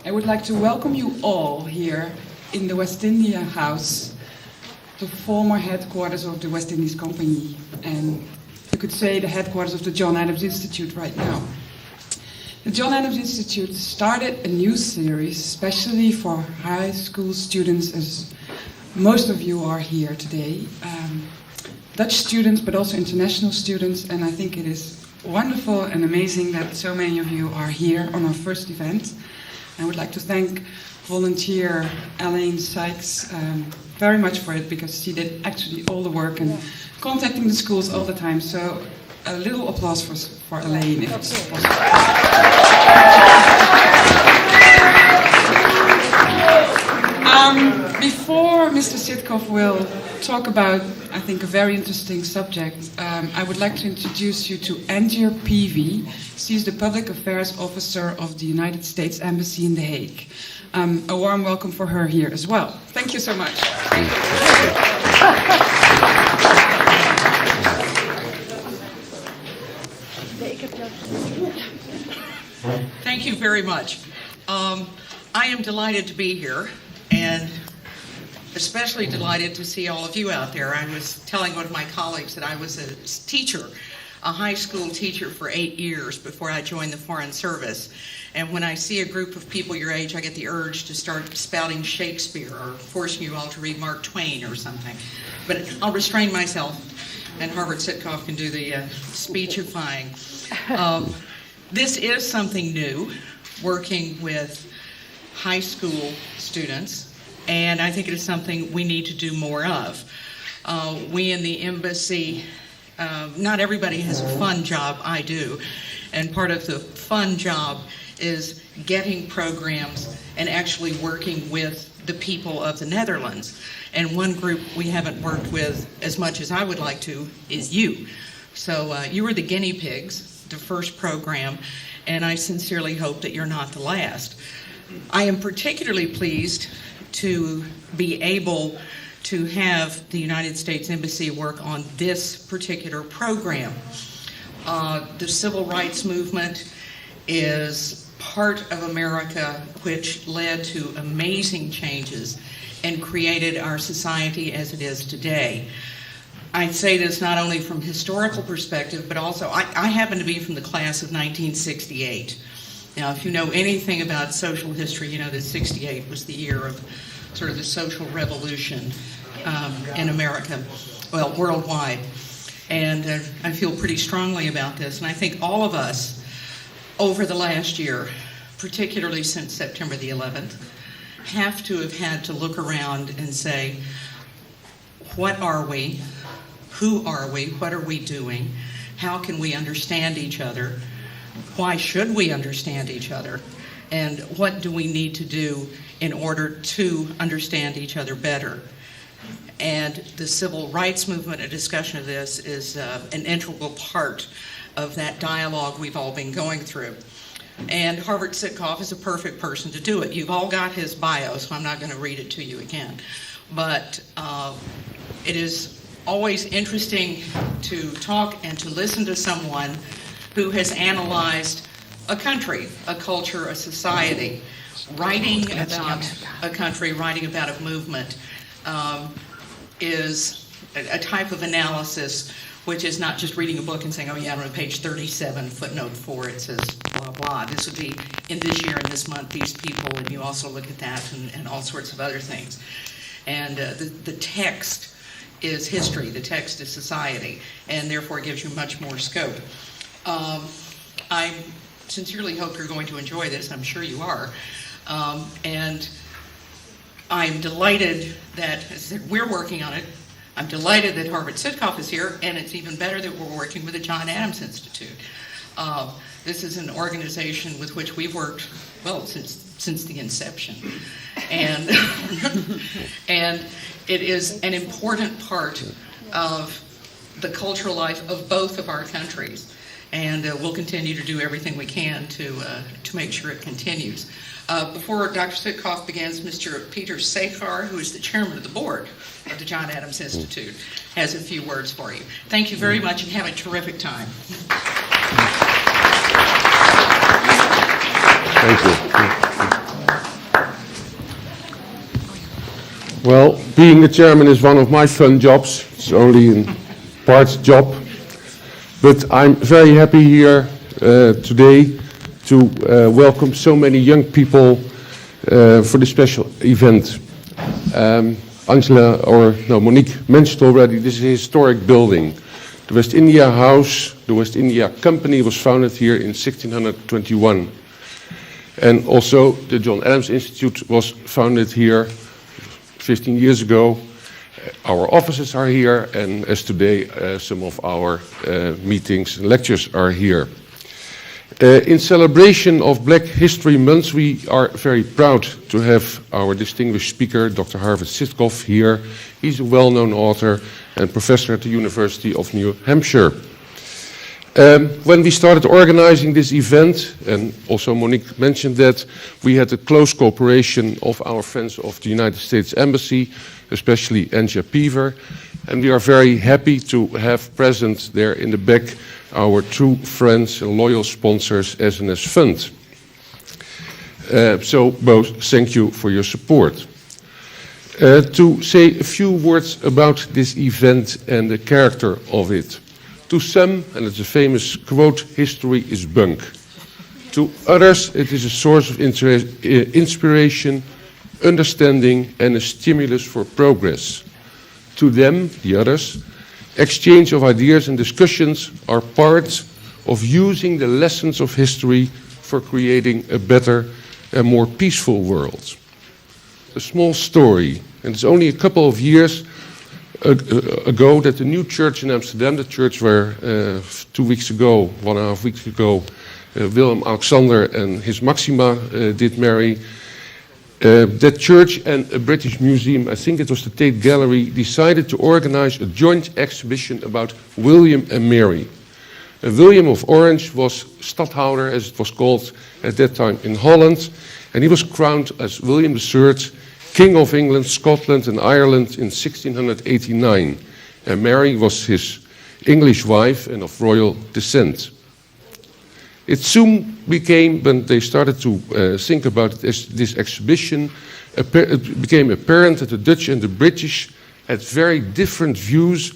I would like to welcome you all here in the West India House, the former headquarters of the West Indies Company, and you could say the headquarters of the John Adams Institute right now. The John Adams Institute started a new series especially for high school students, as most of you are here today. Dutch students, but also international students, and I think it is wonderful and amazing that so many of you are here on our first event. I would like to thank volunteer Elaine Sykes very much for it, because she did actually all the work and contacting the schools all the time. So a little applause for Elaine, if it's possible. Before Mr. Sitkoff will talk about, I think, a very interesting subject, I would like to introduce you to Angie Peavy. She's the Public Affairs Officer of the United States Embassy in The Hague. A warm welcome for her here as well. Thank you so much. Thank you very much. I am delighted to be here, and especially delighted to see all of you out there. I was telling one of my colleagues that I was a teacher, a high school teacher for 8 years before I joined the Foreign Service. And when I see a group of people your age, I get the urge to start spouting Shakespeare or forcing you all to read Mark Twain or something. But I'll restrain myself, and Harvard Sitkoff can do the speechifying. This is something new, working with high school students, and I think it is something we need to do more of. We in the embassy, not everybody has a fun job. I do. And part of the fun job is getting programs and actually working with the people of the Netherlands. And one group we haven't worked with as much as I would like to is you. So you were the guinea pigs, the first program, and I sincerely hope that you're not the last. I am particularly pleased to be able to have the United States Embassy work on this particular program. The civil rights movement is part of America which led to amazing changes and created our society as it is today. I say this not only from historical perspective, but also I happen to be from the class of 1968. Now, if you know anything about social history, you know that 68 was the year of sort of the social revolution in America, well, worldwide. And I feel pretty strongly about this. And I think all of us over the last year, particularly since September the 11th, have to have had to look around and say, what are we? Who are we? What are we doing? How can we understand each other? Why should we understand each other? And what do we need to do in order to understand each other better? And the civil rights movement, a discussion of this, is an integral part of that dialogue we've all been going through. And Harvard Sitkoff is a perfect person to do it. You've all got his bio, so I'm not going to read it to you again. But it is always interesting to talk and to listen to someone who has analyzed a country, a culture, a society. Writing about a country, writing about a movement is a type of analysis which is not just reading a book and saying, oh yeah, on page 37, footnote 4, it says blah, blah. This would be in this year and this month, these people, and you also look at that and all sorts of other things. And the text is history, the text is society, and therefore gives you much more scope. I sincerely hope you're going to enjoy this. I'm sure you are. And I'm delighted that, as I said, we're working on it. I'm delighted that Harvard Sitkoff is here, and it's even better that we're working with the John Adams Institute. This is an organization with which we've worked, well, since the inception. And, and it is an important part of the cultural life of both of our countries. And we'll continue to do everything we can to make sure it continues. Before Dr. Sitkoff begins, Mr. Peter Sekar, who is the chairman of the board of the John Adams Institute, has a few words for you. Thank you very much, and have a terrific time. Thank you. Well, being a chairman is one of my fun jobs. It's only a part job. But I'm very happy here today to welcome so many young people for this special event. Monique mentioned already, this is a historic building. The West India House, the West India Company was founded here in 1621. And also the John Adams Institute was founded here 15 years ago. Our offices are here, and as today, some of our meetings and lectures are here. In celebration of Black History Month, we are very proud to have our distinguished speaker, Dr. Harvard Sitkoff, here. He's a well-known author and professor at the University of New Hampshire. When we started organizing this event, and also Monique mentioned that, we had a close cooperation of our friends of the United States Embassy, especially Anja Pever, and we are very happy to have present there in the back our true friends and loyal sponsors, SNS Fund. So both, thank you for your support. To say a few words about this event and the character of it. To some, and it's a famous quote, history is bunk. To others, it is a source of inspiration, understanding, and a stimulus for progress. To them, the others, exchange of ideas and discussions are part of using the lessons of history for creating a better and more peaceful world. A small story, and it's only a couple of years ago that the new church in Amsterdam, the church where 2 weeks ago, 1.5 weeks ago, Willem Alexander and his Maxima did marry, that church and a British museum, I think it was the Tate Gallery, decided to organize a joint exhibition about William and Mary. William of Orange was stadhouder, as it was called at that time in Holland, and he was crowned as William III, King of England, Scotland and Ireland in 1689, and Mary was his English wife and of royal descent. It soon became, when they started to think about this exhibition, it became apparent that the Dutch and the British had very different views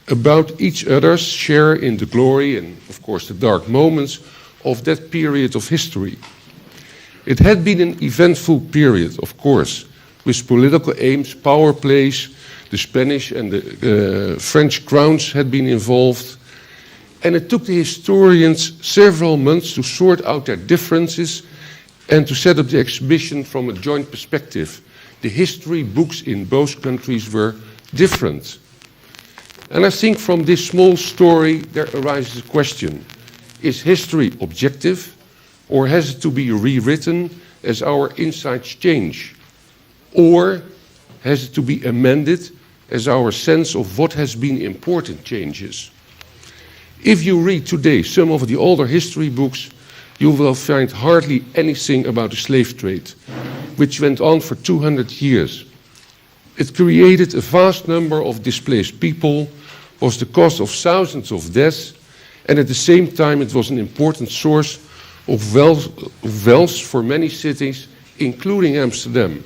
about each other's share in the glory and, of course, the dark moments of that period of history. It had been an eventful period, of course, with political aims, power plays, the Spanish and the French crowns had been involved. And it took the historians several months to sort out their differences and to set up the exhibition from a joint perspective. The history books in both countries were different. And I think from this small story there arises a question. Is history objective, or has it to be rewritten as our insights change? Or has it to be amended as our sense of what has been important changes? If you read today some of the older history books, you will find hardly anything about the slave trade, which went on for 200 years. It created a vast number of displaced people, was the cause of thousands of deaths, and at the same time it was an important source of wealth for many cities, including Amsterdam.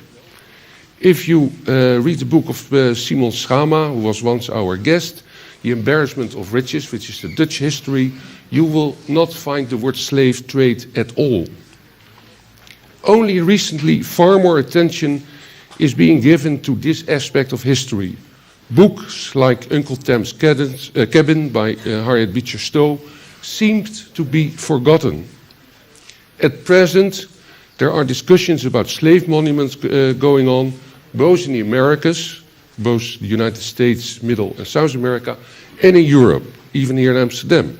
If you read the book of Simon Schama, who was once our guest, The Embarrassment of Riches, which is the Dutch history, you will not find the word slave trade at all. Only recently, far more attention is being given to this aspect of history. Books like Uncle Tom's Cabin by Harriet Beecher Stowe seemed to be forgotten. At present, there are discussions about slave monuments going on, both in the Americas, both the United States, Middle and South America, and in Europe, even here in Amsterdam.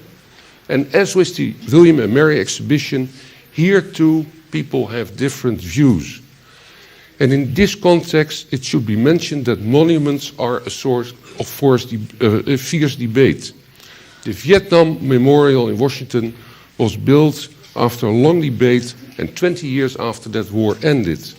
And as with the William and Mary exhibition, here too people have different views. And in this context, it should be mentioned that monuments are a source of fierce debate. The Vietnam Memorial in Washington was built after a long debate and 20 years after that war ended.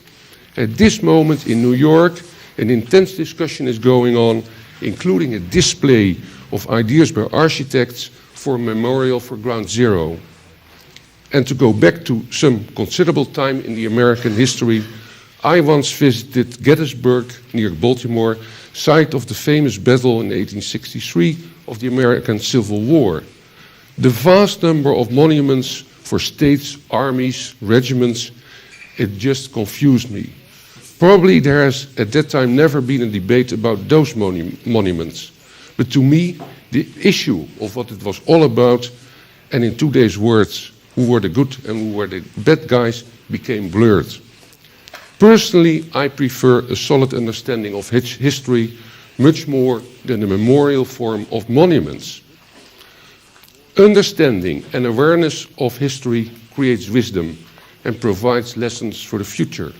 At this moment in New York, an intense discussion is going on, including a display of ideas by architects for a memorial for Ground Zero. And to go back to some considerable time in the American history, I once visited Gettysburg near Baltimore, site of the famous battle in 1863 of the American Civil War. The vast number of monuments for states, armies, regiments, it just confused me. Probably there has at that time never been a debate about those monuments. But to me, the issue of what it was all about, and in today's words, who were the good and who were the bad guys, became blurred. Personally, I prefer a solid understanding of history much more than a memorial form of monuments. Understanding and awareness of history creates wisdom and provides lessons for the future.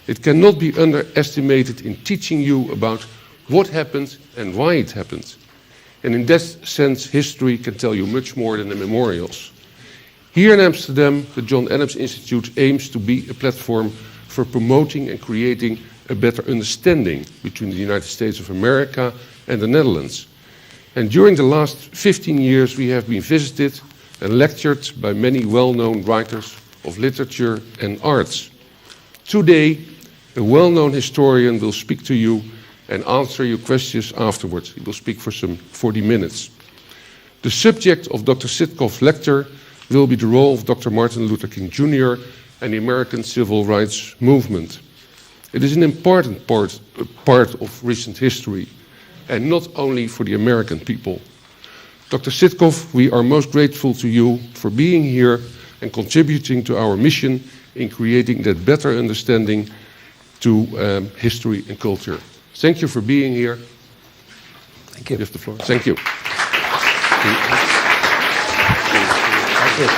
It cannot be underestimated in teaching you about what happened and why it happened. And in that sense, history can tell you much more than the memorials. Here in Amsterdam, the John Adams Institute aims to be a platform for promoting and creating a better understanding between the United States of America and the Netherlands. And during the last 15 years, we have been visited and lectured by many well-known writers of literature and arts. Today, a well-known historian will speak to you and answer your questions afterwards. He will speak for some 40 minutes. The subject of Dr. Sitkoff's lecture will be the role of Dr. Martin Luther King Jr. and the American Civil Rights Movement. It is an important part of recent history, and not only for the American people. Dr. Sitkoff, we are most grateful to you for being here and contributing to our mission in creating that better understanding to history and culture. Thank you for being here. Thank you. You have the floor. Thank you. Thank you.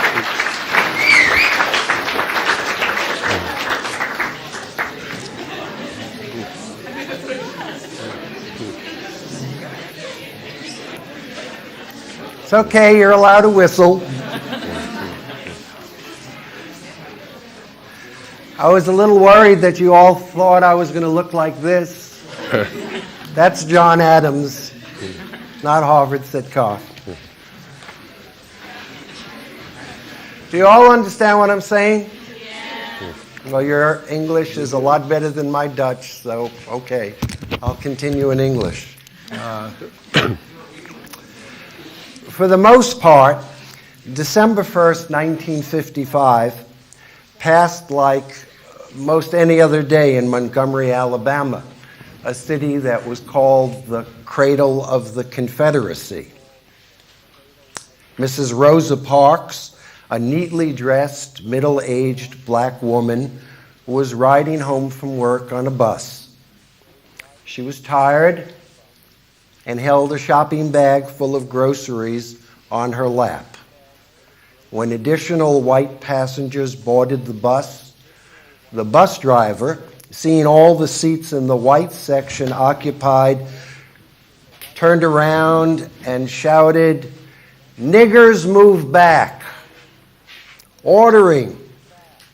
It's okay, you're allowed to whistle. I was a little worried that you all thought I was going to look like this. That's John Adams, not Harvard Sitkoff. Do you all understand what I'm saying? Yeah. Well, your English is a lot better than my Dutch, so okay, I'll continue in English. For the most part, December 1st, 1955, passed like most any other day in Montgomery, Alabama, a city that was called the cradle of the Confederacy. Mrs. Rosa Parks, a neatly dressed, middle-aged black woman, was riding home from work on a bus. She was tired and held a shopping bag full of groceries on her lap. When additional white passengers boarded the bus driver, seeing all the seats in the white section occupied, turned around and shouted, "Niggers, move back," ordering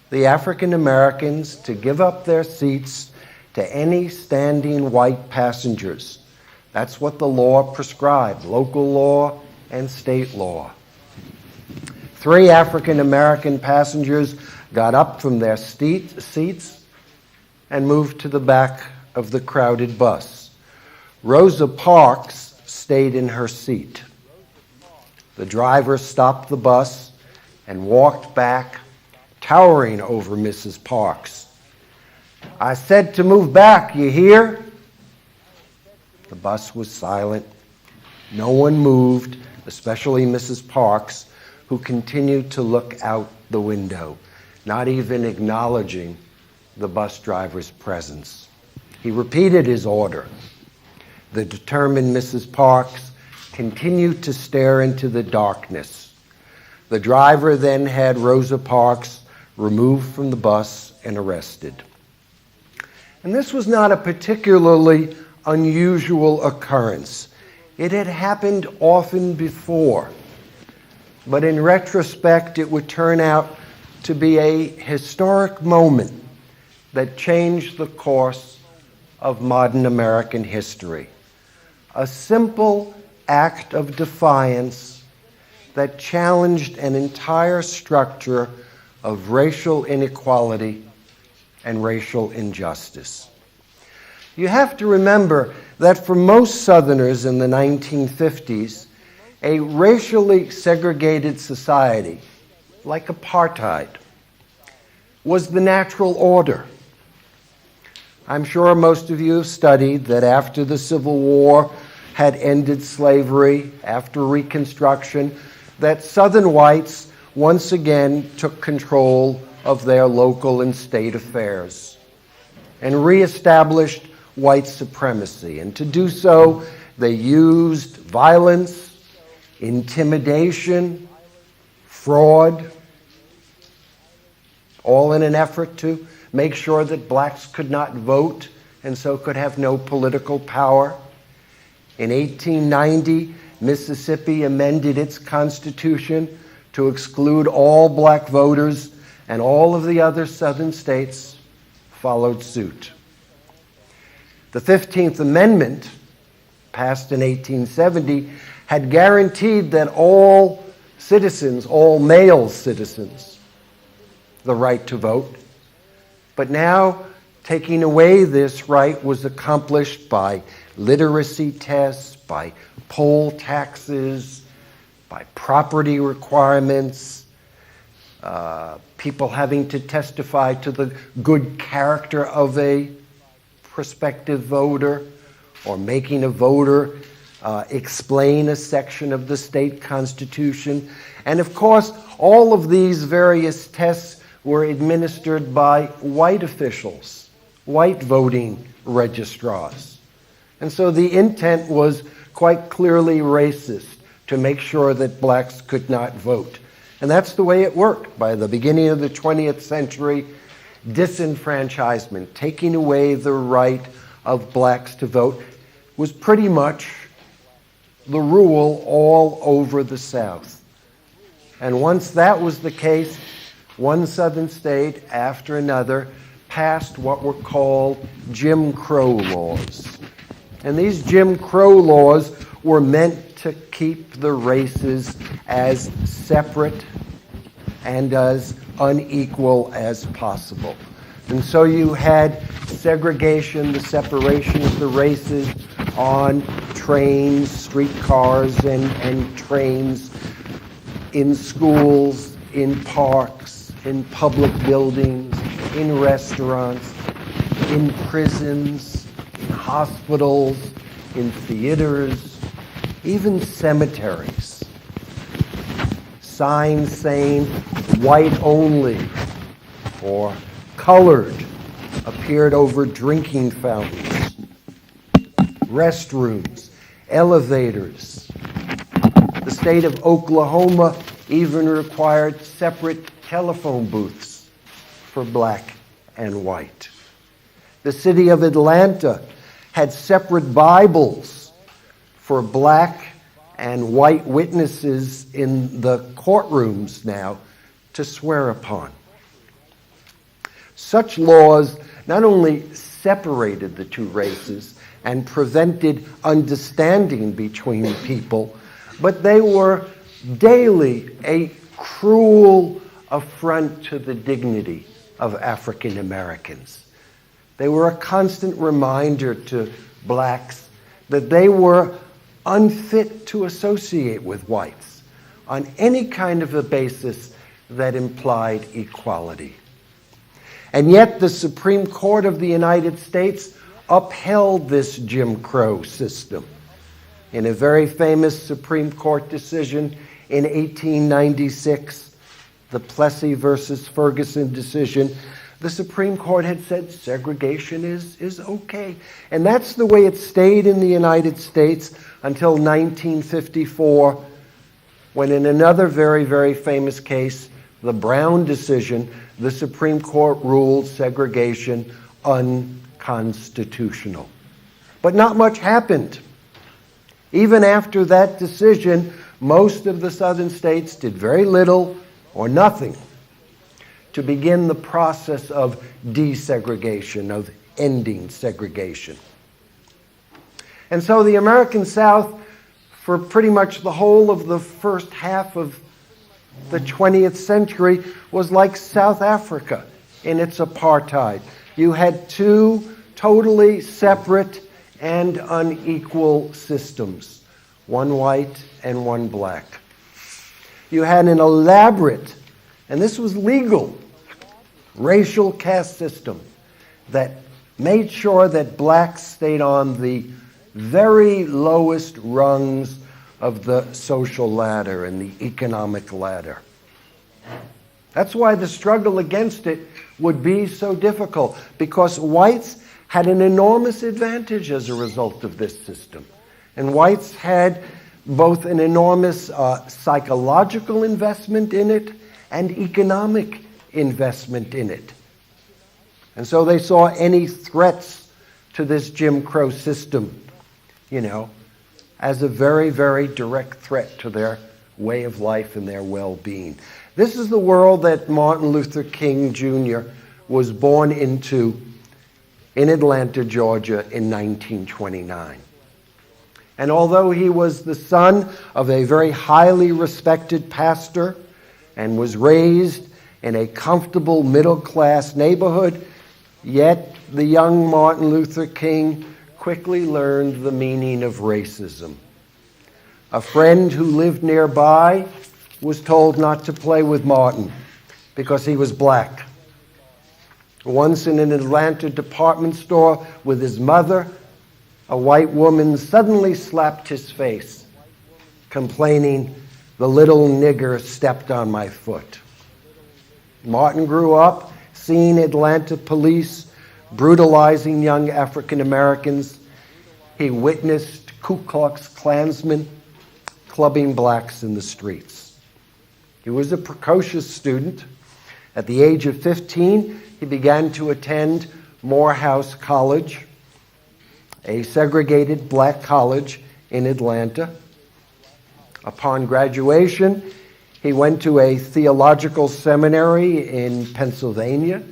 the African Americans to give up their seats to any standing white passengers. That's what the law prescribed, local law and state law. 3 African American passengers got up from their seats and moved to the back of the crowded bus. Rosa Parks stayed in her seat. The driver stopped the bus and walked back, towering over Mrs. Parks. "I said to move back, you hear?" The bus was silent. No one moved, especially Mrs. Parks, who continued to look out the window, not even acknowledging the bus driver's presence. He repeated his order. The determined Mrs. Parks continued to stare into the darkness. The driver then had Rosa Parks removed from the bus and arrested. And this was not a particularly unusual occurrence. It had happened often before. But in retrospect, it would turn out to be a historic moment that changed the course of modern American history. A simple act of defiance that challenged an entire structure of racial inequality and racial injustice. You have to remember that for most Southerners in the 1950s, a racially segregated society, like apartheid, was the natural order. I'm sure most of you have studied that after the Civil War had ended slavery, after Reconstruction, that Southern whites once again took control of their local and state affairs and reestablished white supremacy. And to do so, they used violence, intimidation, fraud, all in an effort to make sure that blacks could not vote and so could have no political power. In 1890, Mississippi amended its constitution to exclude all black voters, and all of the other southern states followed suit. The 15th Amendment, passed in 1870, had guaranteed that all citizens, all male citizens, the right to vote. But now, taking away this right was accomplished by literacy tests, by poll taxes, by property requirements, people having to testify to the good character of a prospective voter, or making a voter explain a section of the state constitution. And of course, all of these various tests were administered by white officials, white voting registrars. And so the intent was quite clearly racist, to make sure that blacks could not vote. And that's the way it worked. By the beginning of the 20th century, disenfranchisement, taking away the right of blacks to vote, was pretty much the rule all over the South. And once that was the case, one southern state after another passed what were called Jim Crow laws. And these Jim Crow laws were meant to keep the races as separate and as unequal as possible. And so you had segregation, the separation of the races on trains, streetcars, and trains, in schools, in parks, in public buildings, in restaurants, in prisons, in hospitals, in theaters, even cemeteries. Signs saying white only or colored appeared over drinking fountains, restrooms, elevators. The state of Oklahoma even required separate telephone booths for black and white. The city of Atlanta had separate Bibles for black and white witnesses in the courtrooms now to swear upon. Such laws not only separated the two races and prevented understanding between people, but they were daily a cruel affront to the dignity of African Americans. They were a constant reminder to blacks that they were unfit to associate with whites on any kind of a basis that implied equality. And yet the Supreme Court of the United States upheld this Jim Crow system. In a very famous Supreme Court decision in 1896, the Plessy versus Ferguson decision, the Supreme Court had said segregation is okay. And that's the way it stayed in the United States until 1954, when in another very, very famous case, the Brown decision, the Supreme Court ruled segregation unconstitutional. But not much happened. Even after that decision, most of the southern states did very little or nothing to begin the process of desegregation, of ending segregation. And so the American South, for pretty much the whole of the first half of the 20th century, was like South Africa in its apartheid. you had two totally separate and unequal systems, one white and one black. You had an elaborate, and this was legal, racial caste system that made sure that blacks stayed on the very lowest rungs of the social ladder and the economic ladder. That's why the struggle against it would be so difficult, because whites had an enormous advantage as a result of this system. And whites had both an enormous psychological investment in it and economic investment in it. And so they saw any threats to this Jim Crow system, as a very, very direct threat to their way of life and their well-being. This is the world that Martin Luther King Jr. was born into in Atlanta, Georgia in 1929. And although he was the son of a very highly respected pastor and was raised in a comfortable middle-class neighborhood, yet the young Martin Luther King quickly learned the meaning of racism. A friend who lived nearby was told not to play with Martin because he was black. Once in an Atlanta department store with his mother, a white woman suddenly slapped his face, complaining, "The little nigger stepped on my foot." Martin grew up seeing Atlanta police brutalizing young African Americans. He witnessed Ku Klux Klansmen clubbing blacks in the streets. He was a precocious student. At the age of 15, he began to attend Morehouse College, a segregated black college in Atlanta. Upon graduation, he went to a theological seminary in Pennsylvania,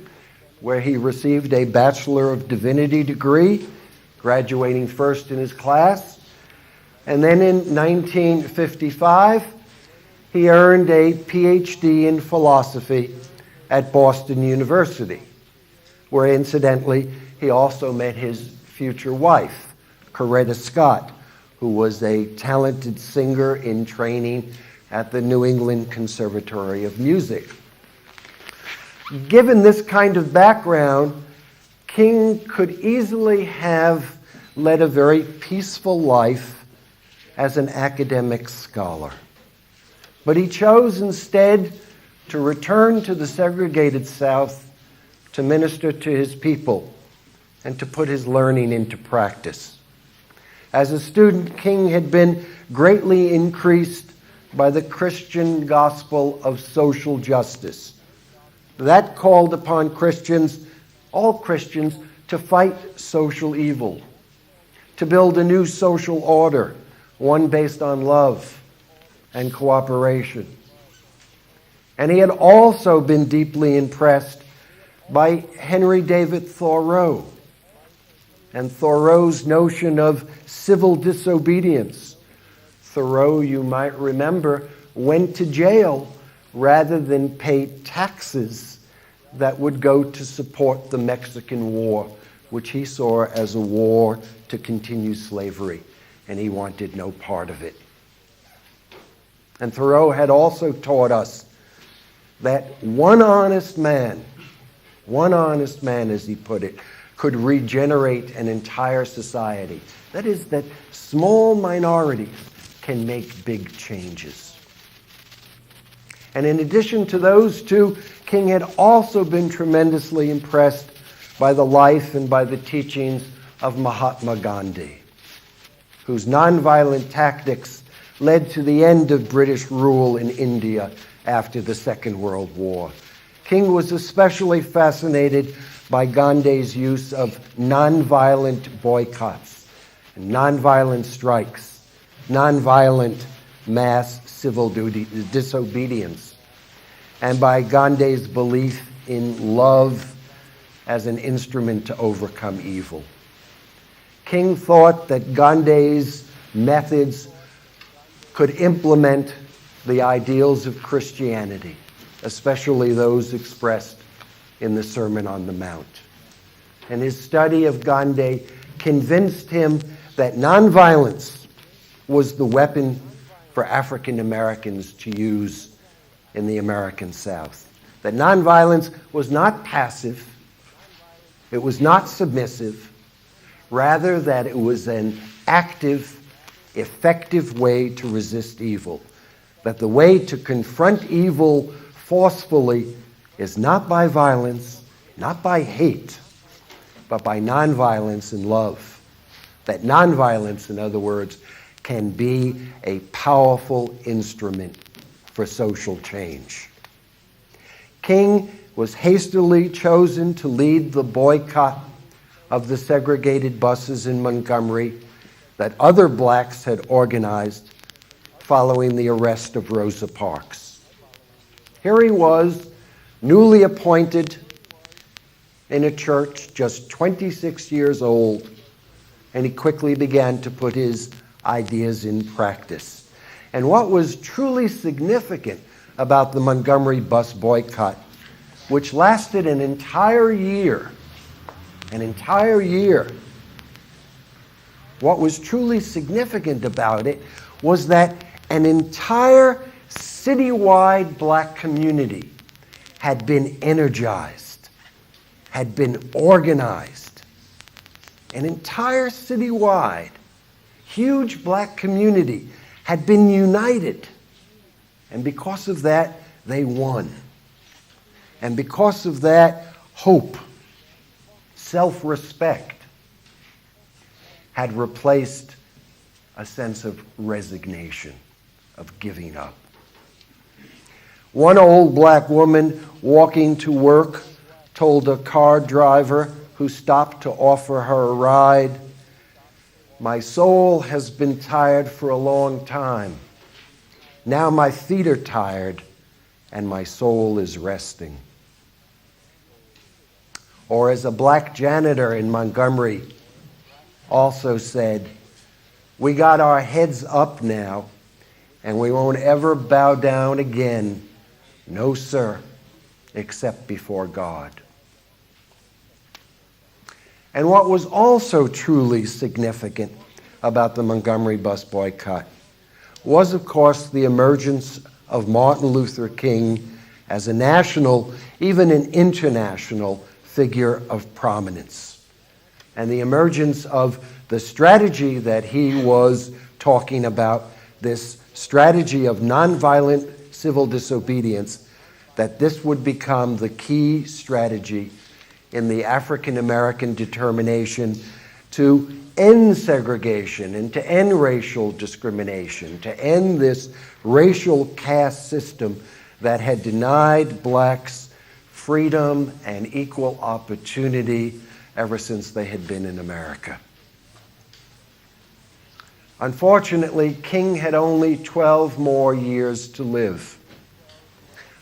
where he received a Bachelor of Divinity degree, graduating first in his class. And then in 1955, he earned a PhD in philosophy at Boston University, where incidentally he also met his future wife, Coretta Scott, who was a talented singer in training at the New England Conservatory of Music. Given this kind of background, King could easily have led a very peaceful life as an academic scholar. But he chose instead to return to the segregated South to minister to his people and to put his learning into practice. As a student, King had been greatly increased by the Christian gospel of social justice. That called upon Christians, all Christians, to fight social evil, to build a new social order, one based on love and cooperation. And he had also been deeply impressed by Henry David Thoreau and Thoreau's notion of civil disobedience. Thoreau, you might remember, went to jail rather than pay taxes that would go to support the Mexican War, which he saw as a war to continue slavery, and he wanted no part of it. And Thoreau had also taught us that one honest man, as he put it, could regenerate an entire society. That is, that small minorities can make big changes. And in addition to those two, King had also been tremendously impressed by the life and by the teachings of Mahatma Gandhi, whose nonviolent tactics led to the end of British rule in India after the Second World War. King was especially fascinated by Gandhi's use of nonviolent boycotts, and nonviolent strikes, nonviolent mass civil disobedience, and by Gandhi's belief in love as an instrument to overcome evil. King thought that Gandhi's methods could implement the ideals of Christianity, especially those expressed in the Sermon on the Mount. and his study of Gandhi convinced him that nonviolence was the weapon for African Americans to use in the American South. That nonviolence was not passive, it was not submissive, rather that it was an active, effective way to resist evil. That the way to confront evil forcefully is not by violence, not by hate, but by nonviolence and love. That nonviolence, in other words, can be a powerful instrument for social change. King was hastily chosen to lead the boycott of the segregated buses in Montgomery that other blacks had organized following the arrest of Rosa Parks. Here he was, newly appointed in a church, just 26 years old, and he quickly began to put his ideas in practice. And what was truly significant about the Montgomery bus boycott, which lasted an entire year, what was truly significant about it was that an entire citywide black community had been energized, had been organized. An entire citywide, huge black community had been united. And because of that, they won. And because of that, hope, self-respect, had replaced a sense of resignation, of giving up. One old black woman walking to work told a car driver who stopped to offer her a ride, "My soul has been tired for a long time. Now my feet are tired and my soul is resting." Or as a black janitor in Montgomery also said, "We got our heads up now and we won't ever bow down again. No, sir, except before God." And what was also truly significant about the Montgomery bus boycott was, of course, the emergence of Martin Luther King as a national, even an international figure of prominence. And the emergence of the strategy that he was talking about, this strategy of nonviolent civil disobedience, that this would become the key strategy in the African American determination to end segregation and to end racial discrimination, to end this racial caste system that had denied blacks freedom and equal opportunity ever since they had been in America. Unfortunately, King had only 12 more years to live.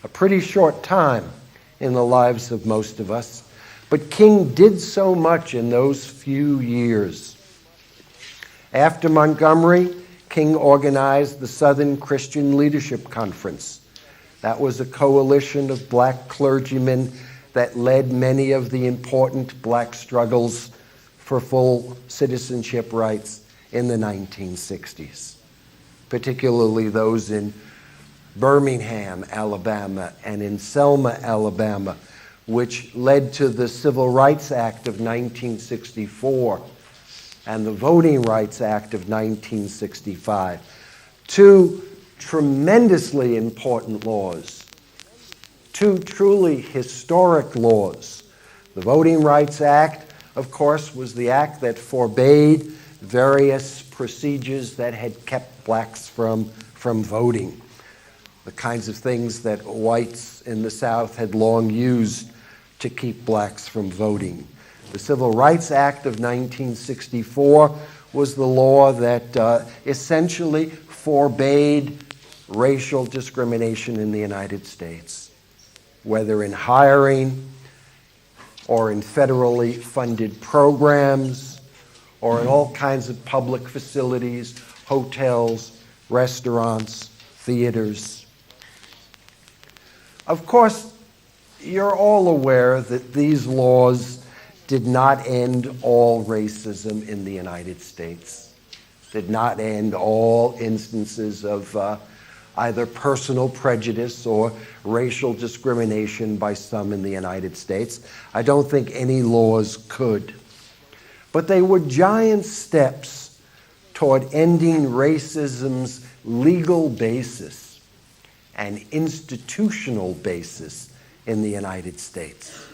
A pretty short time in the lives of most of us, but King did so much in those few years. After Montgomery, King organized the Southern Christian Leadership Conference. That was a coalition of black clergymen that led many of the important black struggles for full citizenship rights in the 1960s, particularly those in Birmingham, Alabama, and in Selma, Alabama, which led to the Civil Rights Act of 1964 and the Voting Rights Act of 1965. Two tremendously important laws, two truly historic laws. The Voting Rights Act, of course, was the act that forbade various procedures that had kept blacks from voting, the kinds of things that whites in the South had long used to keep blacks from voting. The Civil Rights Act of 1964 was the law that essentially forbade racial discrimination in the United States, whether in hiring or in federally funded programs or in all kinds of public facilities, hotels, restaurants, theaters. Of course, you're all aware that these laws did not end all racism in the United States, did not end all instances of either personal prejudice or racial discrimination by some in the United States. I don't think any laws could. But they were giant steps toward ending racism's legal basis and institutional basis in the United States.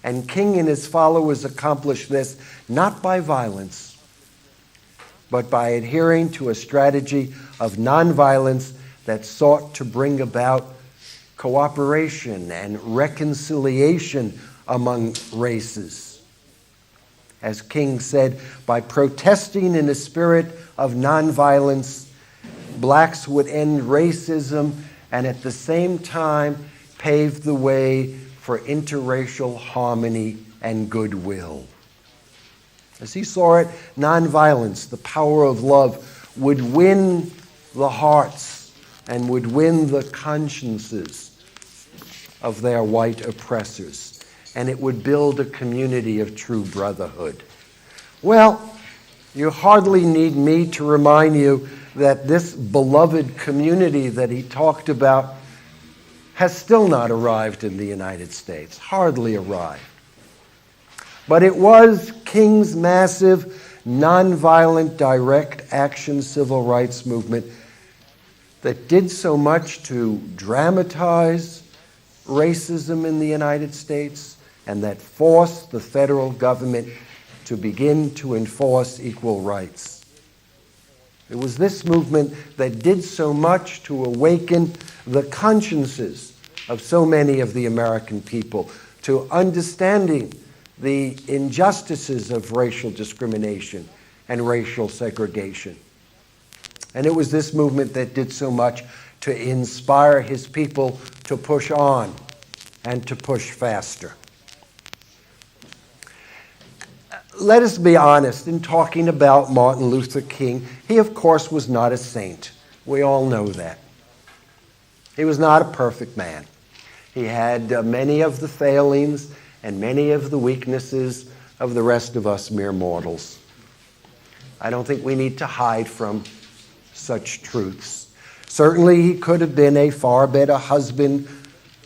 And King and his followers accomplished this not by violence, but by adhering to a strategy of nonviolence that sought to bring about cooperation and reconciliation among races. As King said, by protesting in a spirit of nonviolence, blacks would end racism and at the same time pave the way for interracial harmony and goodwill. As he saw it, nonviolence, the power of love, would win the hearts and would win the consciences of their white oppressors, and it would build a community of true brotherhood. Well, you hardly need me to remind you that this beloved community that he talked about has still not arrived in the United States, hardly arrived. But it was King's massive, nonviolent, direct action civil rights movement that did so much to dramatize racism in the United States and that forced the federal government to begin to enforce equal rights. It was this movement that did so much to awaken the consciences of so many of the American people to understanding the injustices of racial discrimination and racial segregation. And it was this movement that did so much to inspire his people to push on and to push faster. Let us be honest in talking about Martin Luther King. He, of course, was not a saint. We all know that. He was not a perfect man. He had many of the failings and many of the weaknesses of the rest of us mere mortals. I don't think we need to hide from such truths. Certainly, he could have been a far better husband,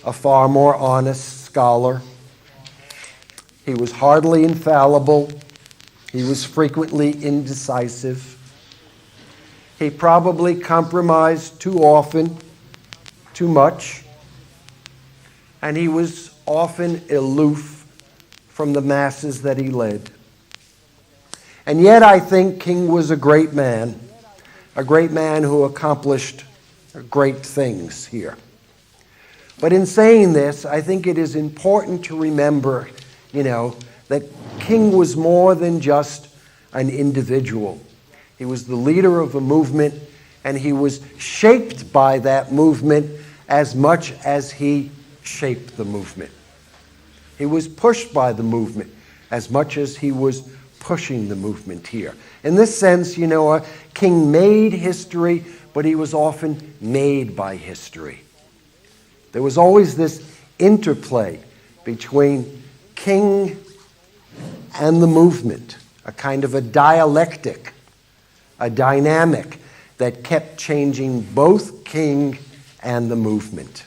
a far more honest scholar. He was hardly infallible. He was frequently indecisive. He probably compromised too often, too much. And he was often aloof from the masses that he led. And yet I think King was a great man who accomplished great things here. But in saying this, I think it is important to remember, that King was more than just an individual. He was the leader of a movement, and he was shaped by that movement as much as he shaped the movement. He was pushed by the movement as much as he was pushing the movement here. In this sense, King made history, but he was often made by history. There was always this interplay between King and the movement, a kind of a dialectic, a dynamic that kept changing both King and the movement.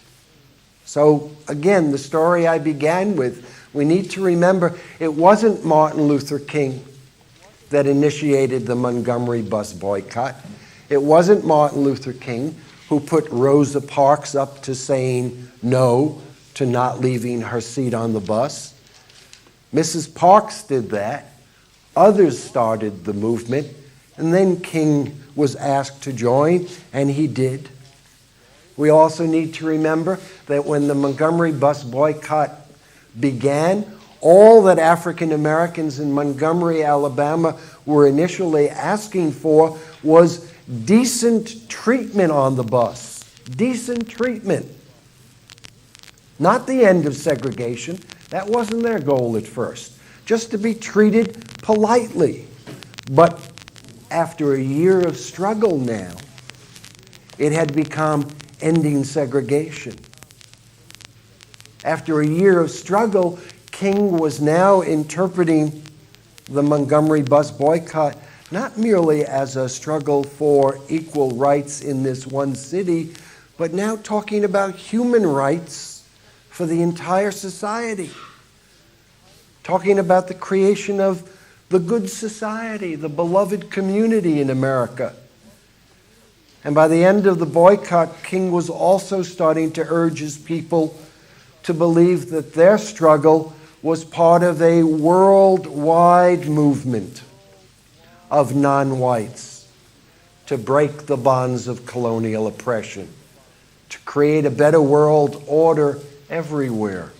So again, the story I began with, we need to remember it wasn't Martin Luther King that initiated the Montgomery bus boycott. It wasn't Martin Luther King who put Rosa Parks up to saying no to not leaving her seat on the bus. Mrs. Parks did that. Others started the movement, and then King was asked to join, and he did. We also need to remember that when the Montgomery bus boycott began, all that African Americans in Montgomery, Alabama were initially asking for was decent treatment on the bus. Decent treatment. Not the end of segregation. That wasn't their goal at first. Just to be treated politely. But after a year of struggle now, it had become ending segregation. After a year of struggle, King was now interpreting the Montgomery bus boycott not merely as a struggle for equal rights in this one city, but now talking about human rights for the entire society. Talking about the creation of the good society, the beloved community in America. And by the end of the boycott, King was also starting to urge his people to believe that their struggle was part of a worldwide movement of non-whites to break the bonds of colonial oppression, to create a better world order everywhere.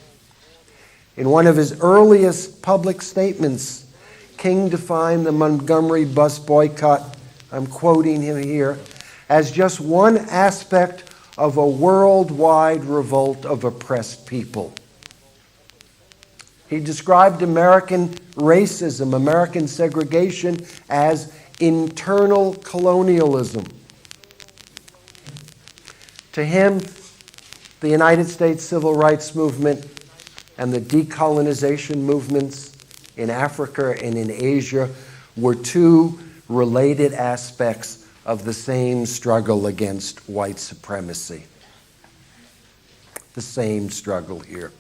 In one of his earliest public statements, King defined the Montgomery bus boycott, I'm quoting him here, as just one aspect of a worldwide revolt of oppressed people. He described American racism, American segregation, as internal colonialism. To him, the United States Civil Rights Movement and the decolonization movements in Africa and in Asia were two related aspects of the same struggle against white supremacy. The same struggle here.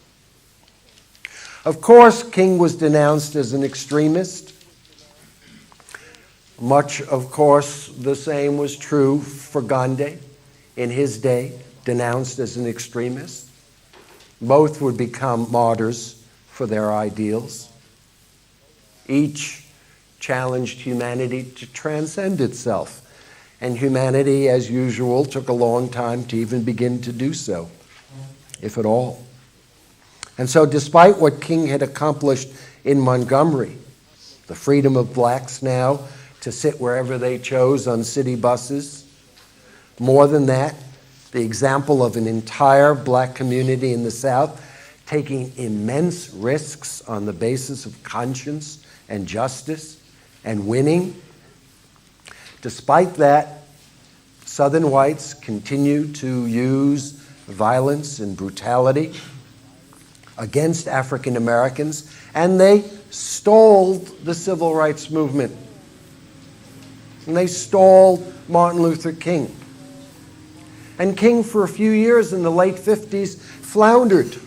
Of course, King was denounced as an extremist. Much, of course, the same was true for Gandhi in his day, denounced as an extremist. Both would become martyrs for their ideals. Each challenged humanity to transcend itself. And humanity, as usual, took a long time to even begin to do so, if at all. And so despite what King had accomplished in Montgomery, the freedom of blacks now to sit wherever they chose on city buses, more than that, the example of an entire black community in the South taking immense risks on the basis of conscience and justice and winning. Despite that, Southern whites continued to use violence and brutality against African Americans, and they stalled the civil rights movement. And they stalled Martin Luther King. And King, for a few years in the late 50s, floundered,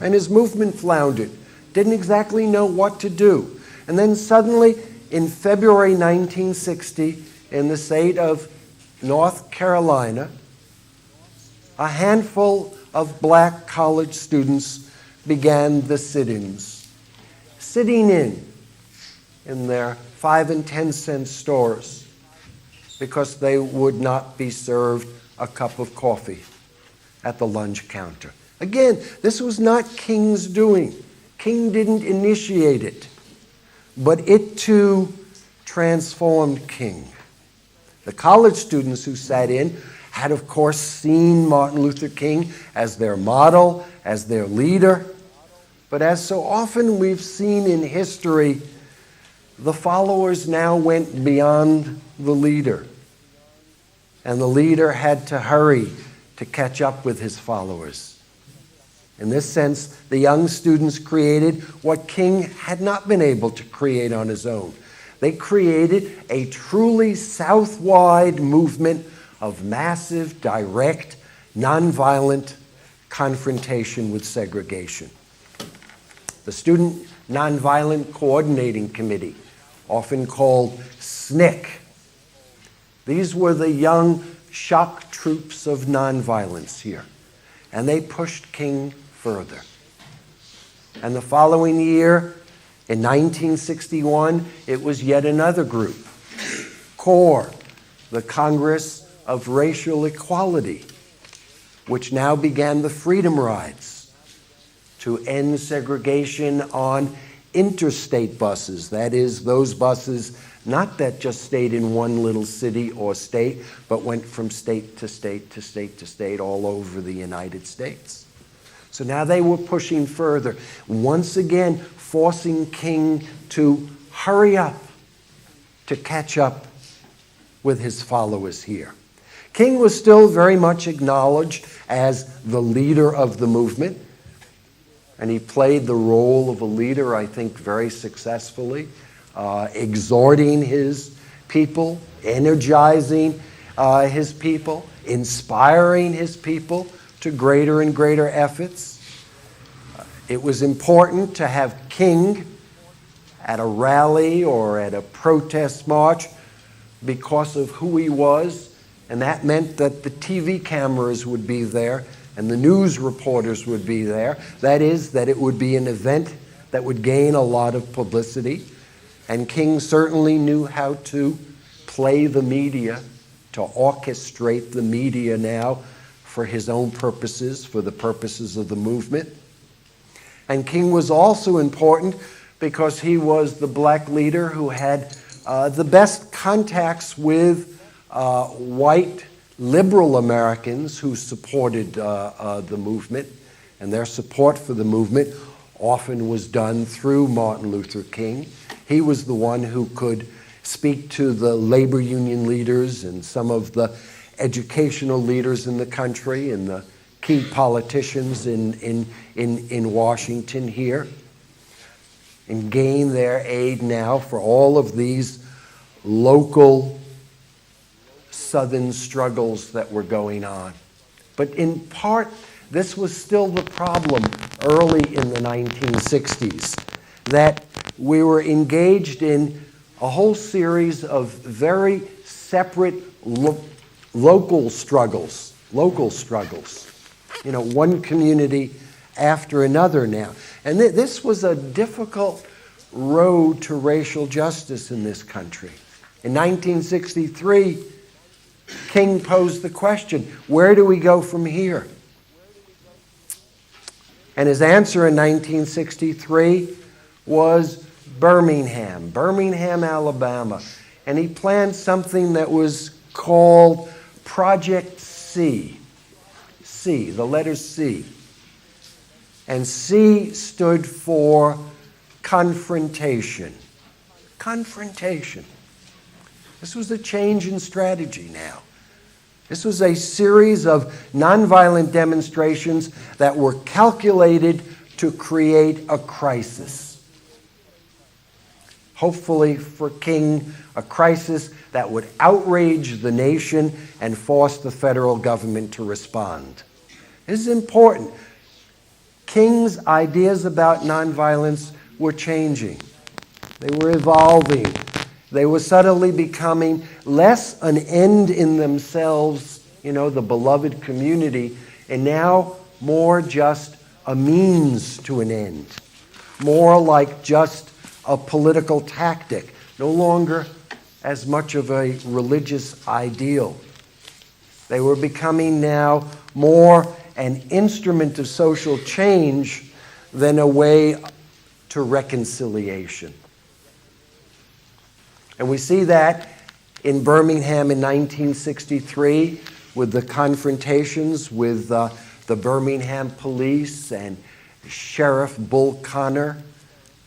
and his movement floundered, didn't exactly know what to do. And then suddenly, in February 1960, in the state of North Carolina, a handful of black college students began the sit-ins, sitting in their 5 and 10 cent stores because they would not be served a cup of coffee at the lunch counter. Again, this was not King's doing. King didn't initiate it, but it too transformed King. The college students who sat in had, of course, seen Martin Luther King as their model, as their leader. But as so often we've seen in history, the followers now went beyond the leader. And the leader had to hurry to catch up with his followers. In this sense, the young students created what King had not been able to create on his own. They created a truly Southwide movement of massive, direct, nonviolent confrontation with segregation. The Student Nonviolent Coordinating Committee, often called SNCC. These were the young shock troops of nonviolence here, and they pushed King further. And the following year, in 1961, it was yet another group, CORE, the Congress of Racial Equality, which now began the Freedom Rides to end segregation on interstate buses. That is, those buses not that just stayed in one little city or state, but went from state to state to state to state all over the United States. So now they were pushing further, once again forcing King to hurry up to catch up with his followers here. King was still very much acknowledged as the leader of the movement. And he played the role of a leader, I think, very successfully, exhorting his people, energizing his people, inspiring his people to greater and greater efforts. It was important to have King at a rally or at a protest march because of who he was, and that meant that the TV cameras would be there and the news reporters would be there. That is, that it would be an event that would gain a lot of publicity, and King certainly knew how to play the media, to orchestrate the media now for his own purposes, for the purposes of the movement. And King was also important because he was the black leader who had the best contacts with white liberal Americans who supported the movement, and their support for the movement often was done through Martin Luther King. He was the one who could speak to the labor union leaders and some of the educational leaders in the country and the key politicians in Washington here, and gain their aid now for all of these local Southern struggles that were going on. But in part, this was still the problem early in the 1960s, that we were engaged in a whole series of very separate local struggles. You know, one community after another now. And this was a difficult road to racial justice in this country. In 1963, King posed the question, where do we go from here? And his answer in 1963 was Birmingham, Alabama. And he planned something that was called Project C, the letter C. And C stood for confrontation. Confrontation. This was a change in strategy now. This was a series of nonviolent demonstrations that were calculated to create a crisis. Hopefully for King, a crisis that would outrage the nation and force the federal government to respond. This is important. King's ideas about nonviolence were changing. They were evolving. They were subtly becoming less an end in themselves, you know, the beloved community, and now more just a means to an end. More like just a political tactic, no longer as much of a religious ideal. They were becoming now more an instrument of social change than a way to reconciliation. And we see that in Birmingham in 1963 with the confrontations with the Birmingham Police and Sheriff Bull Connor,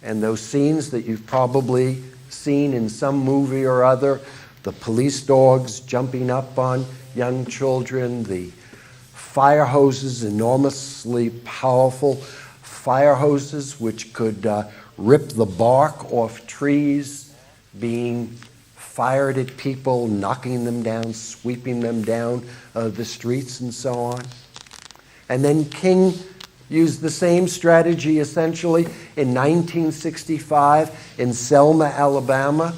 and those scenes that you've probably seen in some movie or other, the police dogs jumping up on young children, the fire hoses, enormously powerful fire hoses which could rip the bark off trees, being fired at people, knocking them down, sweeping them down the streets and so on. And then King used the same strategy essentially in 1965 in Selma, Alabama,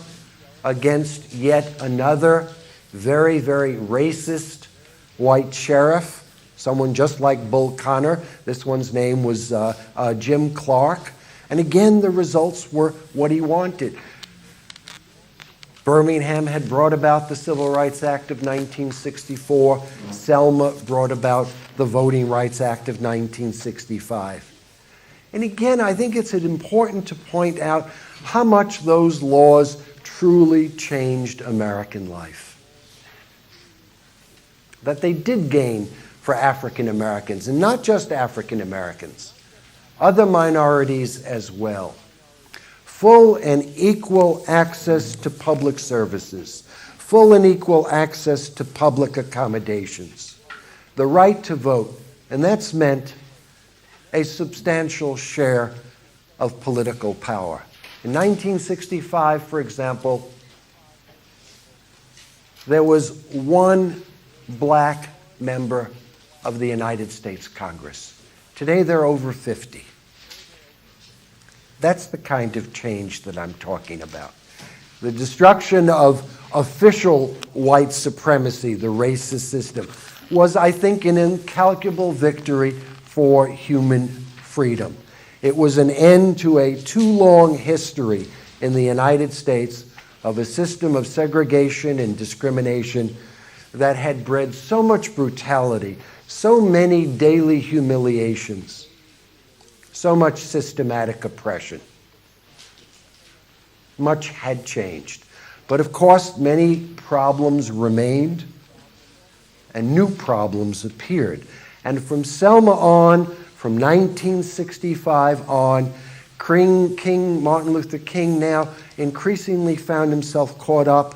against yet another very, very racist white sheriff, someone just like Bull Connor. This one's name was Jim Clark. And again, the results were what he wanted. Birmingham had brought about the Civil Rights Act of 1964. Selma brought about the Voting Rights Act of 1965. And again, I think it's important to point out how much those laws truly changed American life. That they did gain for African Americans, and not just African Americans, other minorities as well. Full and equal access to public services, full and equal access to public accommodations, the right to vote, and that's meant a substantial share of political power. In 1965, for example, there was one black member of the United States Congress. Today, there are over 50. That's the kind of change that I'm talking about. The destruction of official white supremacy, the racist system, was, I think, an incalculable victory for human freedom. It was an end to a too long history in the United States of a system of segregation and discrimination that had bred so much brutality, so many daily humiliations, so much systematic oppression. Much had changed. But of course, many problems remained and new problems appeared. And from Selma on, from 1965 on, Martin Luther King now increasingly found himself caught up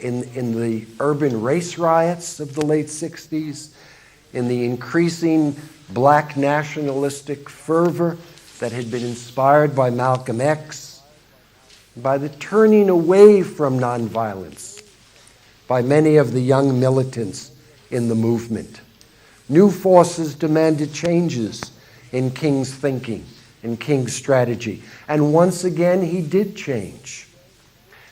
in the urban race riots of the late 60s, in the increasing black nationalistic fervor that had been inspired by Malcolm X, by the turning away from nonviolence by many of the young militants in the movement. New forces demanded changes in King's thinking, in King's strategy. And once again, he did change.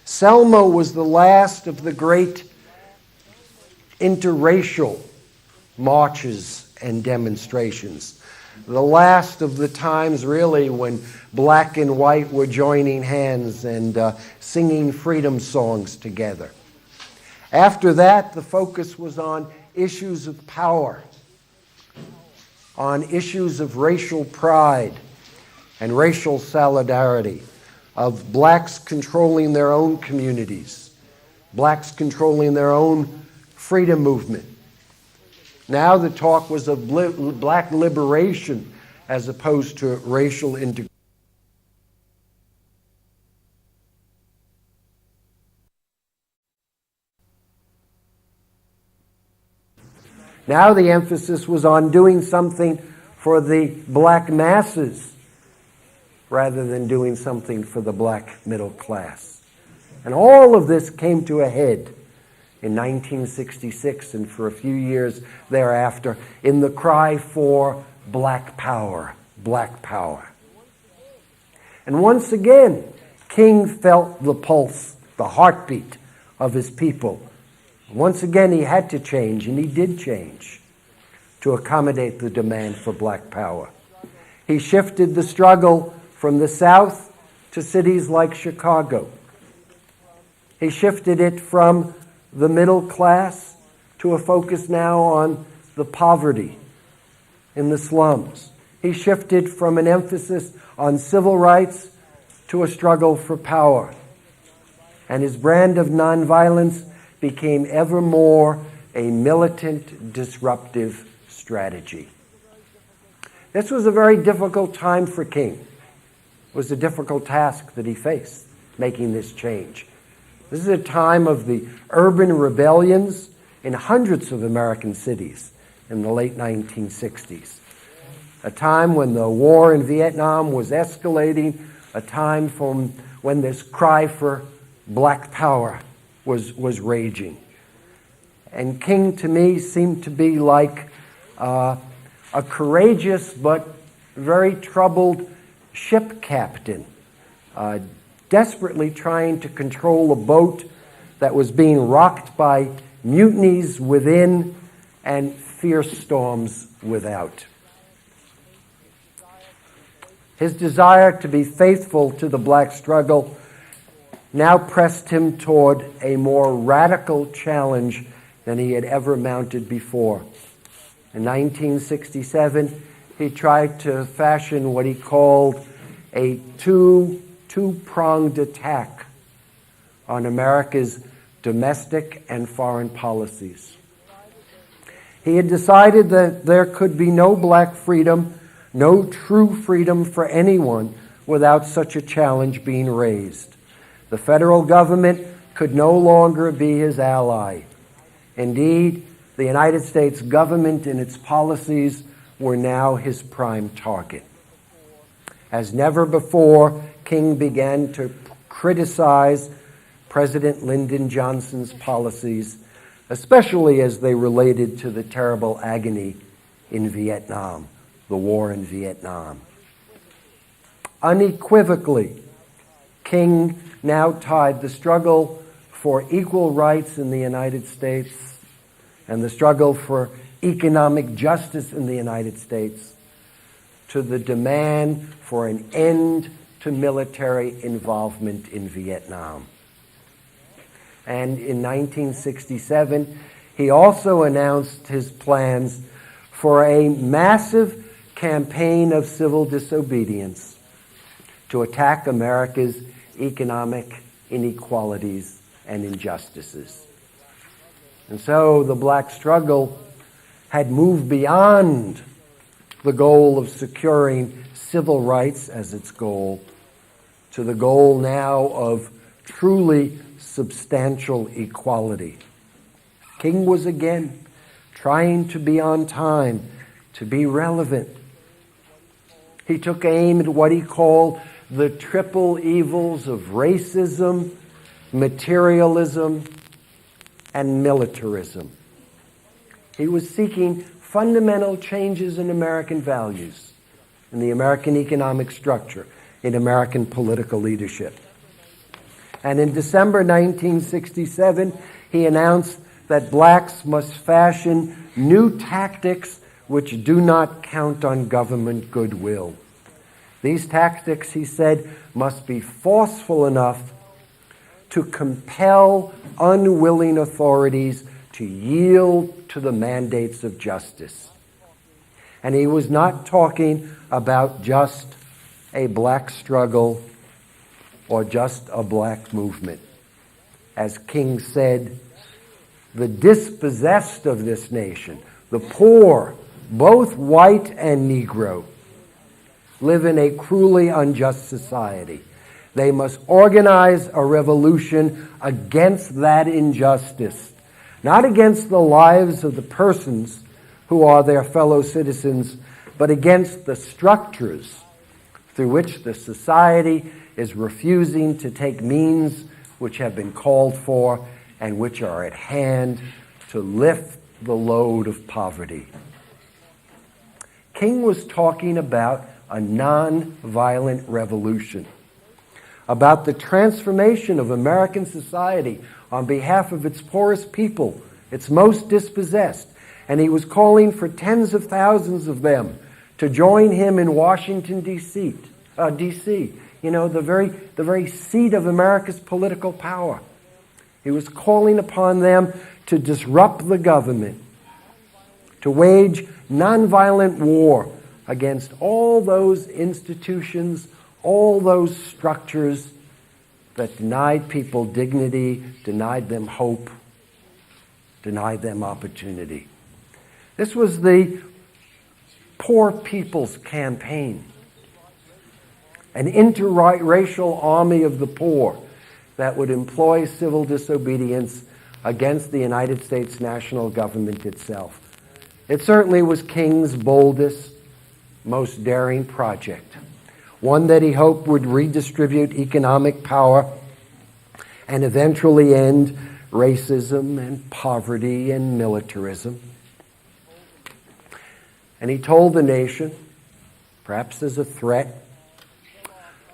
Selma was the last of the great interracial marches and demonstrations. The last of the times, really, when black and white were joining hands and singing freedom songs together. After that, the focus was on issues of power, on issues of racial pride and racial solidarity, of blacks controlling their own communities, blacks controlling their own freedom movement. Now the talk was of black liberation as opposed to racial integration. Now the emphasis was on doing something for the black masses rather than doing something for the black middle class. And all of this came to a head in 1966 and for a few years thereafter in the cry for black power, black power. And once again, King felt the pulse, the heartbeat of his people. Once again, he had to change, and he did change to accommodate the demand for black power. He shifted the struggle from the South to cities like Chicago. He shifted it from the middle class to a focus now on the poverty in the slums. He shifted from an emphasis on civil rights to a struggle for power. And his brand of nonviolence became ever more a militant, disruptive strategy. This was a very difficult time for King. It was a difficult task that he faced, making this change. This is a time of the urban rebellions in hundreds of American cities in the late 1960s. A time when the war in Vietnam was escalating, a time from when this cry for black power was raging. And King, to me, seemed to be like a courageous but very troubled ship captain, desperately trying to control a boat that was being rocked by mutinies within and fierce storms without. His desire to be faithful to the black struggle now pressed him toward a more radical challenge than he had ever mounted before. In 1967, he tried to fashion what he called a two-pronged attack on America's domestic and foreign policies. He had decided that there could be no black freedom, no true freedom for anyone without such a challenge being raised. The federal government could no longer be his ally. Indeed, the United States government and its policies were now his prime target. As never before, King began to criticize President Lyndon Johnson's policies, especially as they related to the terrible agony in Vietnam, the war in Vietnam. Unequivocally, King now tied the struggle for equal rights in the United States and the struggle for economic justice in the United States to the demand for an end to military involvement in Vietnam. And in 1967, he also announced his plans for a massive campaign of civil disobedience to attack America's economic inequalities and injustices. And so the black struggle had moved beyond the goal of securing civil rights as its goal to the goal now of truly substantial equality. King was again trying to be on time, to be relevant. He took aim at what he called the triple evils of racism, materialism, and militarism. He was seeking fundamental changes in American values, in the American economic structure, in American political leadership. And in December 1967, he announced that blacks must fashion new tactics which do not count on government goodwill. These tactics, he said, must be forceful enough to compel unwilling authorities to yield to the mandates of justice. And he was not talking about just a black struggle or just a black movement. As King said, the dispossessed of this nation, the poor, both white and Negro, live in a cruelly unjust society. They must organize a revolution against that injustice, not against the lives of the persons who are their fellow citizens, but against the structures through which the society is refusing to take means which have been called for and which are at hand to lift the load of poverty. King was talking about a non-violent revolution, about the transformation of American society on behalf of its poorest people, its most dispossessed. And he was calling for tens of thousands of them to join him in Washington, D.C., the very seat of America's political power. He was calling upon them to disrupt the government, to wage nonviolent war against all those institutions, all those structures that denied people dignity, denied them hope, denied them opportunity. This was the Poor People's Campaign, an interracial army of the poor that would employ civil disobedience against the United States national government itself. It certainly was King's boldest, most daring project, one that he hoped would redistribute economic power and eventually end racism and poverty and militarism. And he told the nation, perhaps as a threat,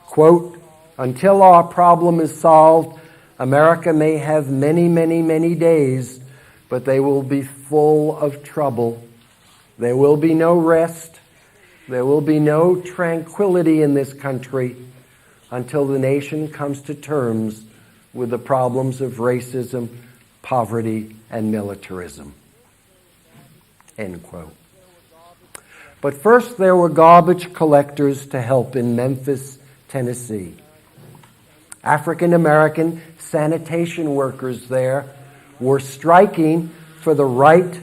quote, "Until our problem is solved, America may have many, many, many days, but they will be full of trouble. There will be no rest. There will be no tranquility in this country until the nation comes to terms with the problems of racism, poverty, and militarism." End quote. But first there were garbage collectors to help in Memphis, Tennessee. African American sanitation workers there were striking for the right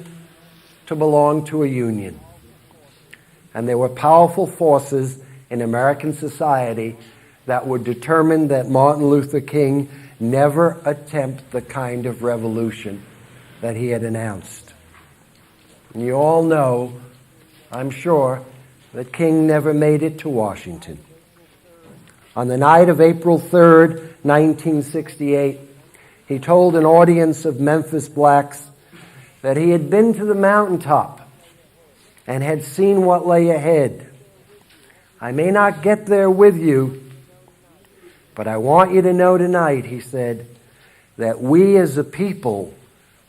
to belong to a union. And there were powerful forces in American society that were determined that Martin Luther King never attempt the kind of revolution that he had announced. And you all know I'm sure, that King never made it to Washington. On the night of April 3rd, 1968, he told an audience of Memphis blacks that he had been to the mountaintop and had seen what lay ahead. I may not get there with you, but I want you to know tonight, he said, that we as a people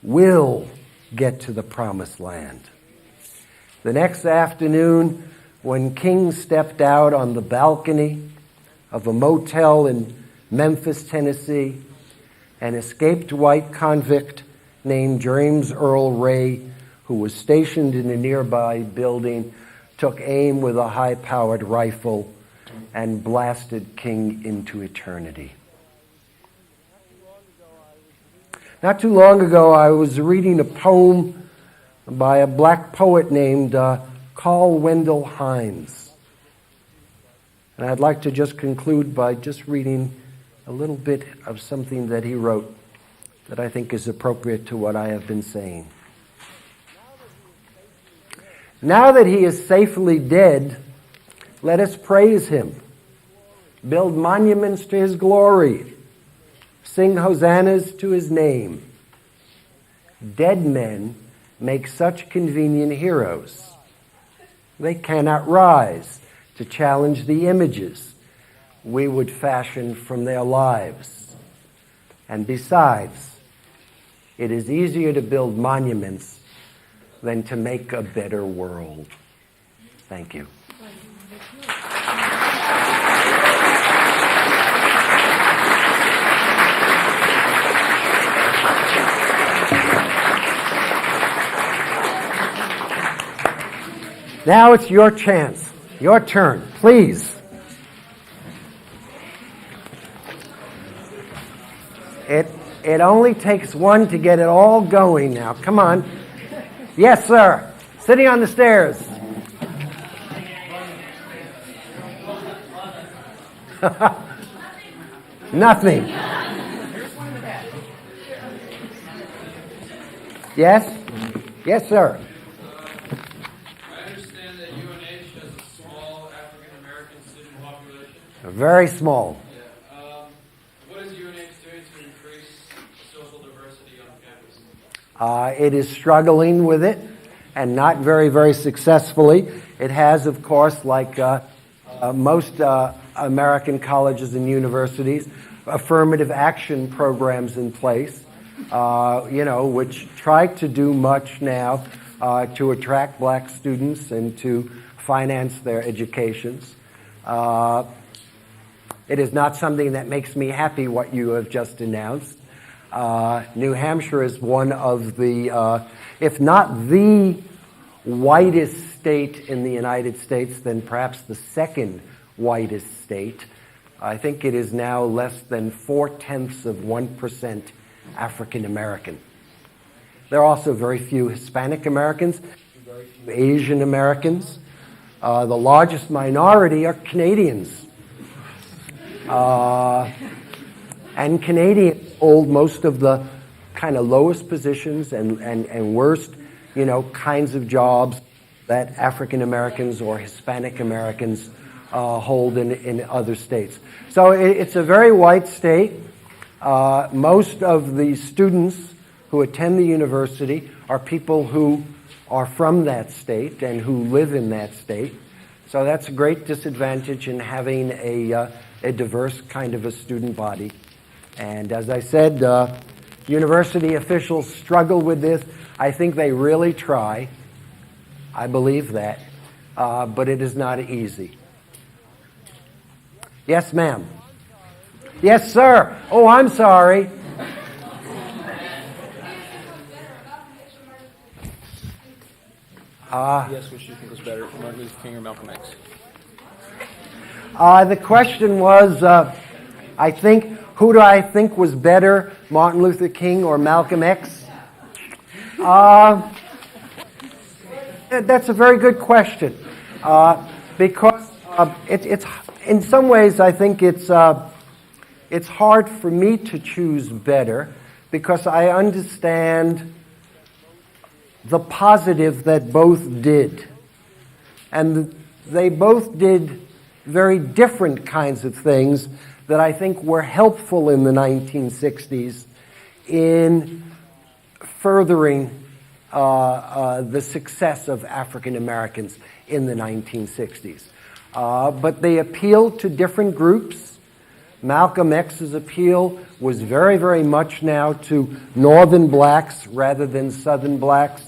will get to the promised land. The next afternoon, when King stepped out on the balcony of a motel in Memphis, Tennessee, an escaped white convict named James Earl Ray, who was stationed in a nearby building, took aim with a high-powered rifle and blasted King into eternity. Not too long ago, I was reading a poem by a black poet named Carl Wendell Hines. And I'd like to just conclude by just reading a little bit of something that he wrote that I think is appropriate to what I have been saying. Now that he is safely dead, let us praise him, build monuments to his glory, sing hosannas to his name. Dead men make such convenient heroes. They cannot rise to challenge the images we would fashion from their lives. And besides, it is easier to build monuments than to make a better world. Thank you. Now it's your chance, your turn, please. It only takes one to get it all going now. Come on. Yes, sir. Sitting on the stairs. Nothing. Yes? Yes, sir. Very small. What is UNH doing to increase social diversity on campus? It is struggling with it, and not very, very successfully. It has, of course, like most American colleges and universities, affirmative action programs in place, which try to do much now to attract black students and to finance their educations. It is not something that makes me happy, what you have just announced. New Hampshire is one of the, if not the whitest state in the United States, then perhaps the second whitest state. I think it is now less than 0.4% African American. There are also very few Hispanic Americans, very few Asian Americans. The largest minority are Canadians. And Canadians hold most of the kind of lowest positions and worst, kinds of jobs that African Americans or Hispanic Americans hold in other states. So it's a very white state. Most of the students who attend the university are people who are from that state and who live in that state. So that's a great disadvantage in having a diverse kind of a student body. And as I said, university officials struggle with this. I think they really try. I believe that. But it is not easy. Yes, ma'am. Yes, sir. Oh, I'm sorry. Yes, which do you think was better, Martin Luther King or Malcolm X? The question was, who do I think was better, Martin Luther King or Malcolm X? That's a very good question, because it's in some ways I think it's hard for me to choose better, because I understand the positive that both did. And they both did very different kinds of things that I think were helpful in the 1960s in furthering the success of African Americans in the 1960s. But they appealed to different groups. Malcolm X's appeal was very, very much now to northern blacks rather than southern blacks,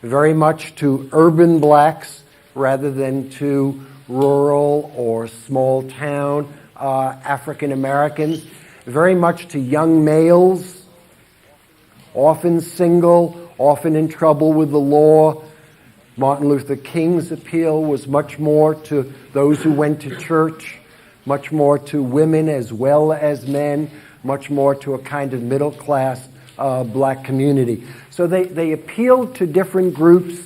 very much to urban blacks rather than to rural or small town African Americans, very much to young males, often single, often in trouble with the law. Martin Luther King's appeal was much more to those who went to church, much more to women as well as men, much more to a kind of middle-class black community. So they appealed to different groups,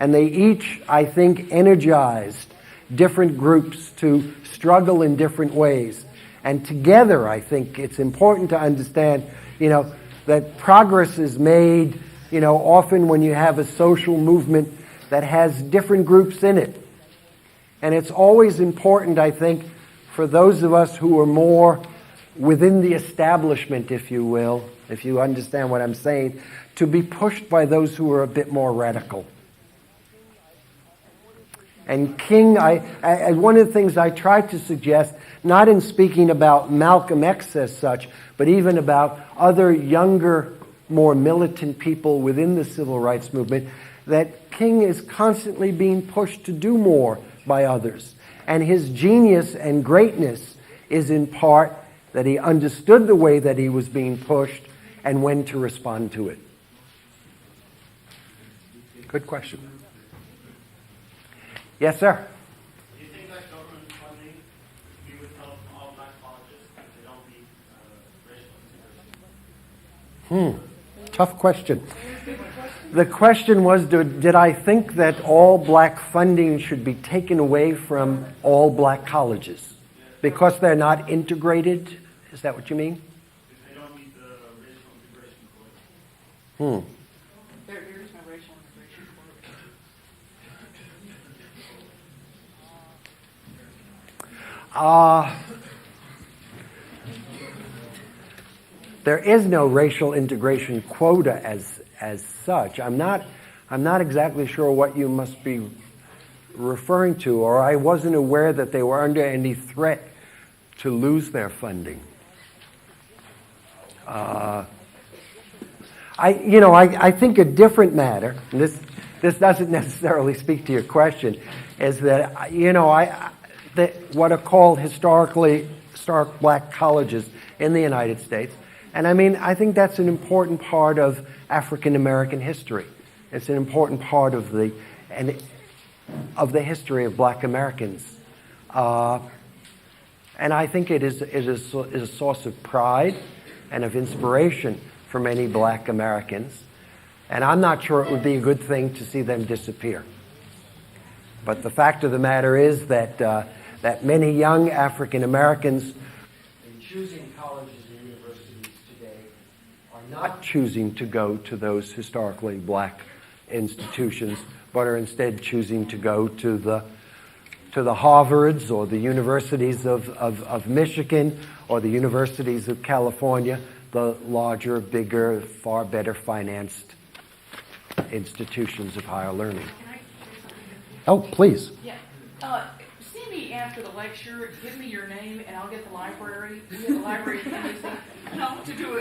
and they each, I think, energized different groups to struggle in different ways. And together, I think it's important to understand, that progress is made, often when you have a social movement that has different groups in it. And it's always important, I think, for those of us who are more within the establishment, if you will, if you understand what I'm saying, to be pushed by those who are a bit more radical. And King, one of the things I tried to suggest, not in speaking about Malcolm X as such, but even about other younger, more militant people within the civil rights movement, that King is constantly being pushed to do more by others. And his genius and greatness is in part that he understood the way that he was being pushed and when to respond to it. Good question. Yes, sir? Do you think that government funding could be withheld from all black colleges if they don't meet racial integration? Tough question. The question was, did I think that all black funding should be taken away from all black colleges because they're not integrated? Is that what you mean? If they don't meet the racial integration quota. There is no racial integration There is no racial integration quota as such. I'm not exactly sure what you must be referring to, or I wasn't aware that they were under any threat to lose their funding. I think a different matter, and this doesn't necessarily speak to your question, is that what are called historic black colleges in the United States. And I think that's an important part of African American history. It's an important part of the history of black Americans. And I think it is a source of pride and of inspiration for many black Americans. And I'm not sure it would be a good thing to see them disappear. But the fact of the matter is that many young African Americans in choosing colleges and universities today are not choosing to go to those historically black institutions, but are instead choosing to go to the Harvards or the universities of Michigan or the universities of California, the larger, bigger, far better financed institutions of higher learning. Oh, please. Yeah. See me after the lecture. Give me your name, and I'll get the library. We have the library tendency, to do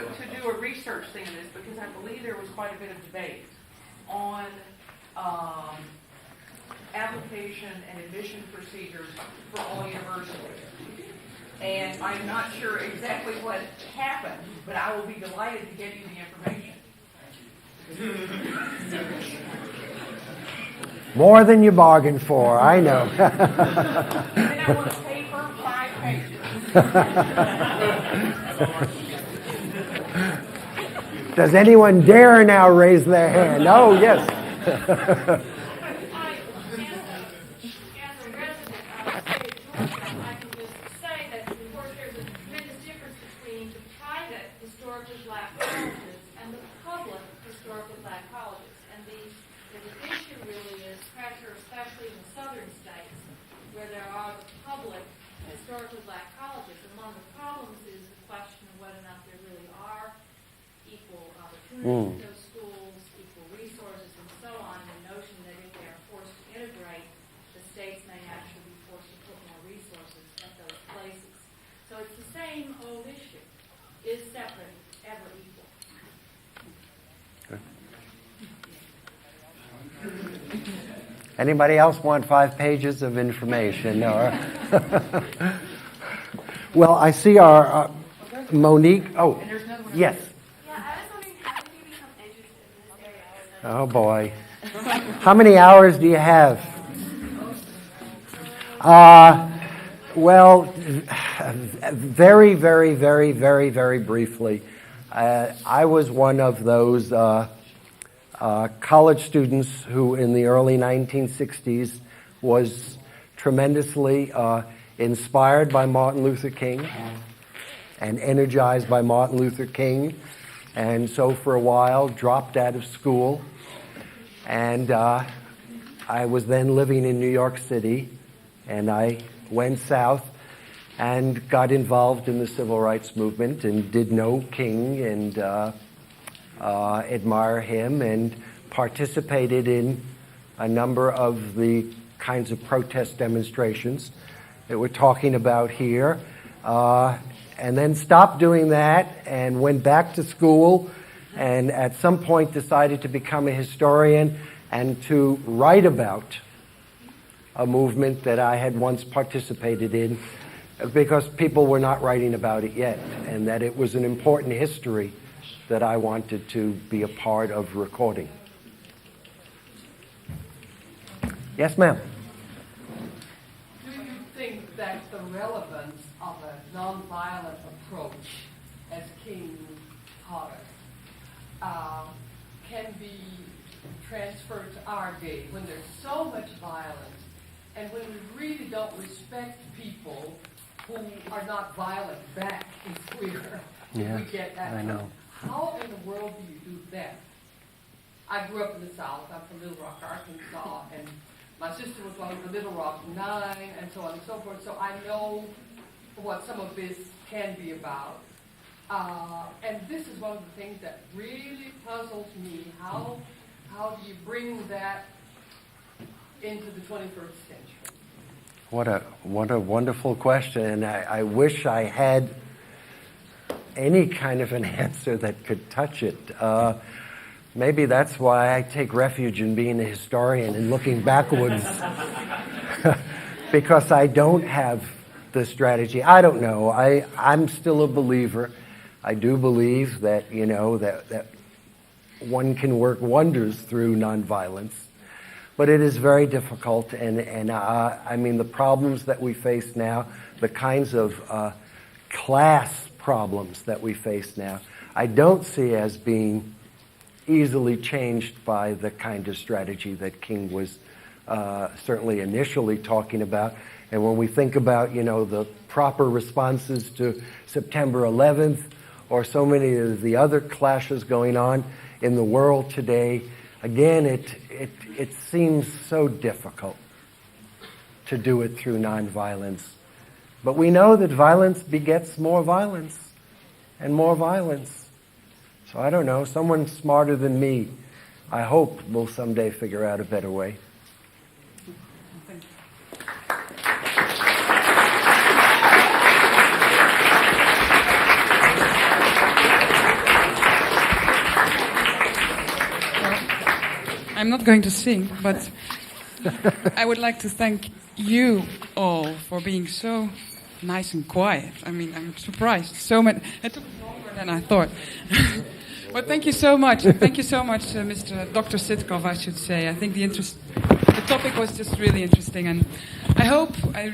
a research thing on this, because I believe there was quite a bit of debate on application and admission procedures for all universities. And I'm not sure exactly what happened, but I will be delighted to get you the information. More than you bargained for, I know. And then I want a paper, 5 pages. Does anyone dare now raise their hand? Oh, yes. The issue really is pressure, especially in the southern states, where there are the public, historically black colleges. And one of the problems is the question of whether or not there really are equal opportunities in those schools, equal resources, and so on. And the notion that if they are forced to integrate, the states may actually be forced to put more resources at those places. So it's the same old issue. Is separate ever equal? Anybody else want 5 pages of information? Or well, I see our Monique. Oh, yes. Yeah, I was wondering, how did you become interested in this area? Oh boy. How many hours do you have? Well, very, very, very, very, very briefly. I was one of those college students who in the early 1960s was tremendously inspired by Martin Luther King and energized by Martin Luther King, and so for a while dropped out of school. And I was then living in New York City, and I went south and got involved in the civil rights movement and did know King and admire him and participated in a number of the kinds of protest demonstrations that we're talking about here. And then stopped doing that and went back to school and at some point decided to become a historian and to write about a movement that I had once participated in because people were not writing about it yet, and that it was an important history that I wanted to be a part of recording. Yes, ma'am. Do you think that the relevance of a nonviolent approach, as King taught us, can be transferred to our day when there's so much violence and when we really don't respect people who are not violent back if we get that? I know. How in the world do you do that? I grew up in the South. I'm from Little Rock, Arkansas, and my sister was one of the Little Rock Nine, and so on and so forth. So I know what some of this can be about. And this is one of the things that really puzzles me. How do you bring that into the 21st century? What a wonderful question, and I wish I had any kind of an answer that could touch it. Maybe that's why I take refuge in being a historian and looking backwards, because I don't have the strategy. I don't know. I'm still a believer. I do believe that that one can work wonders through nonviolence, but it is very difficult. And I mean, the problems that we face now, the kinds of class problems that we face now, I don't see as being easily changed by the kind of strategy that King was certainly initially talking about. And when we think about, the proper responses to September 11th or so many of the other clashes going on in the world today, again, it seems so difficult to do it through nonviolence. But we know that violence begets more violence and more violence. So I don't know, someone smarter than me, I hope, will someday figure out a better way. Thank you. I'm not going to sing, but I would like to thank you all for being so nice and quiet. I mean, I'm surprised. It took longer than I thought. But thank you so much. Thank you so much, Mr. Dr. Sitkoff, I should say. I think the topic was just really interesting, and I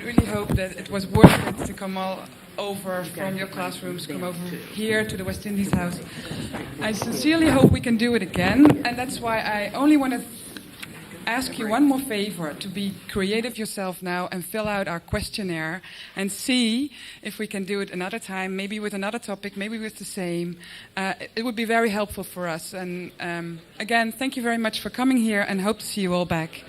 really hope that it was worth it to come all over from your classrooms, come over here to the West Indies House. I sincerely hope we can do it again, and that's why I only want to ask you one more favor, to be creative yourself now and fill out our questionnaire and see if we can do it another time, maybe with another topic, maybe with the same. It would be very helpful for us. And again, thank you very much for coming here and hope to see you all back.